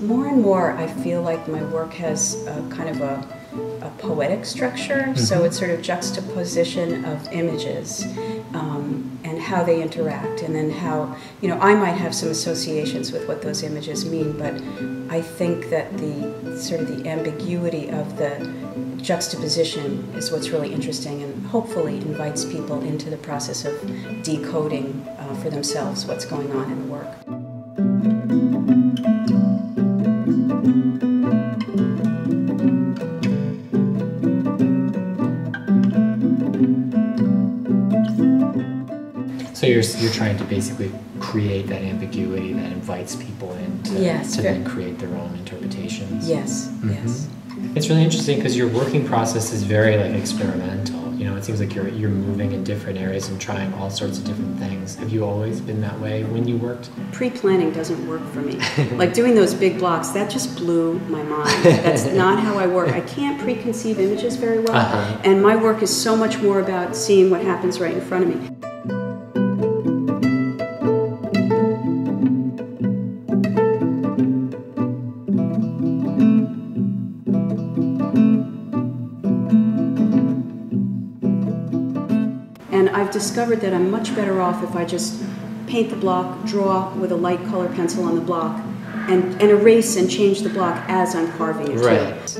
More and more, I feel like my work has a kind of a poetic structure, so it's sort of juxtaposition of images and how they interact, and then how, you know, I might have some associations with what those images mean, but I think that the sort of the ambiguity of the juxtaposition is what's really interesting, and hopefully invites people into the process of decoding for themselves what's going on in the work. So you're trying to basically create that ambiguity that invites people in to then create their own interpretations. Yes, yes. It's really interesting because your working process is very like experimental. You know, it seems like you're moving in different areas and trying all sorts of different things. Have you always been that way when you worked? Pre-planning doesn't work for me. Like doing those big blocks, that just blew my mind. That's not how I work. I can't preconceive images very well, and my work is so much more about seeing what happens right in front of me. And I've discovered that I'm much better off if I just paint the block, draw with a light color pencil on the block, and erase and change the block as I'm carving it. Right.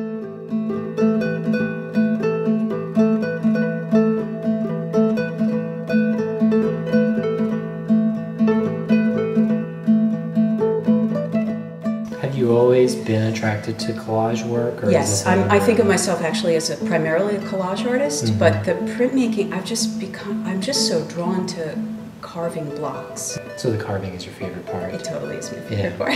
Have you always been attracted to collage work? Or yes, I think of myself actually as primarily a collage artist, but the printmaking, I'm just so drawn to carving blocks. So the carving is your favorite part? It totally is my favorite part.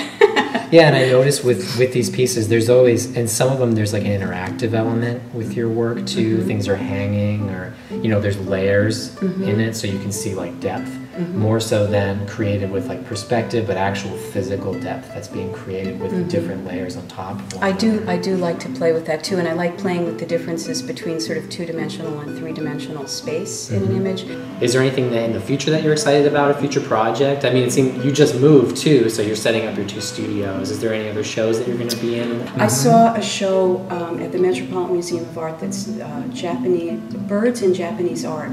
Yeah, and I noticed with these pieces, there's always, and some of them there's like an interactive element with your work too. Things are hanging, or, you know, there's layers in it, so you can see like depth. More so than created with like perspective, but actual physical depth that's being created with different layers on top of one another. I do like to play with that too, and I like playing with the differences between sort of two-dimensional and three-dimensional space in an image. Is there anything that in the future that you're excited about, a future project? I mean, it seems you just moved too, so you're setting up your 2 studios. Is there any other shows that you're going to be in? I saw a show at the Metropolitan Museum of Art that's Japanese birds in Japanese art.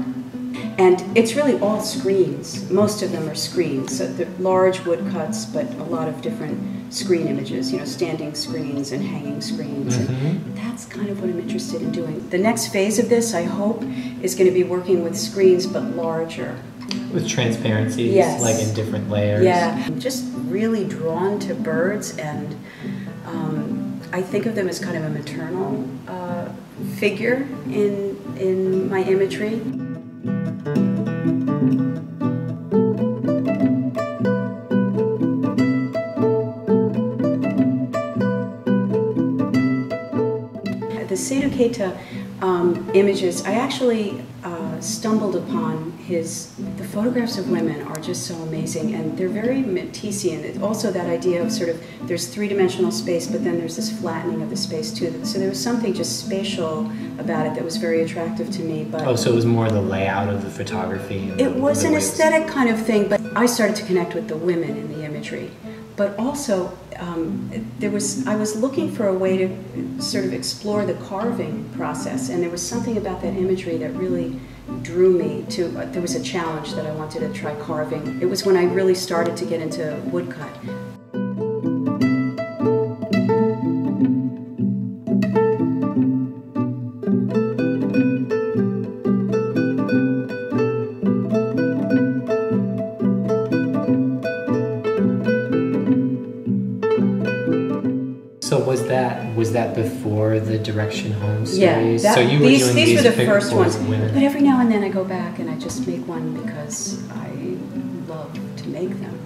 And it's really all screens. Most of them are screens. So they're large woodcuts, but a lot of different screen images, you know, standing screens and hanging screens. And that's kind of what I'm interested in doing. The next phase of this, I hope, is going to be working with screens, but larger. With transparencies, like in different layers. Yeah, I'm just really drawn to birds, and I think of them as kind of a maternal figure in my imagery. The Seto Keita images, I actually stumbled upon the photographs of women are just so amazing, and they're very Matisse-ian. Also that idea of sort of, there's three-dimensional space, but then there's this flattening of the space too. So there was something just spatial about it that was very attractive to me. But so it was more the layout of the photography? It was an aesthetic kind of thing, but I started to connect with the women in the imagery. But also, I was looking for a way to sort of explore the carving process, and there was something about that imagery that really drew me to, there was a challenge that I wanted to try carving. It was when I really started to get into woodcut. So was that before the Direction Home series? Yeah, so you were doing these were the first ones. Women. But every now and then I go back and I just make one because I love to make them.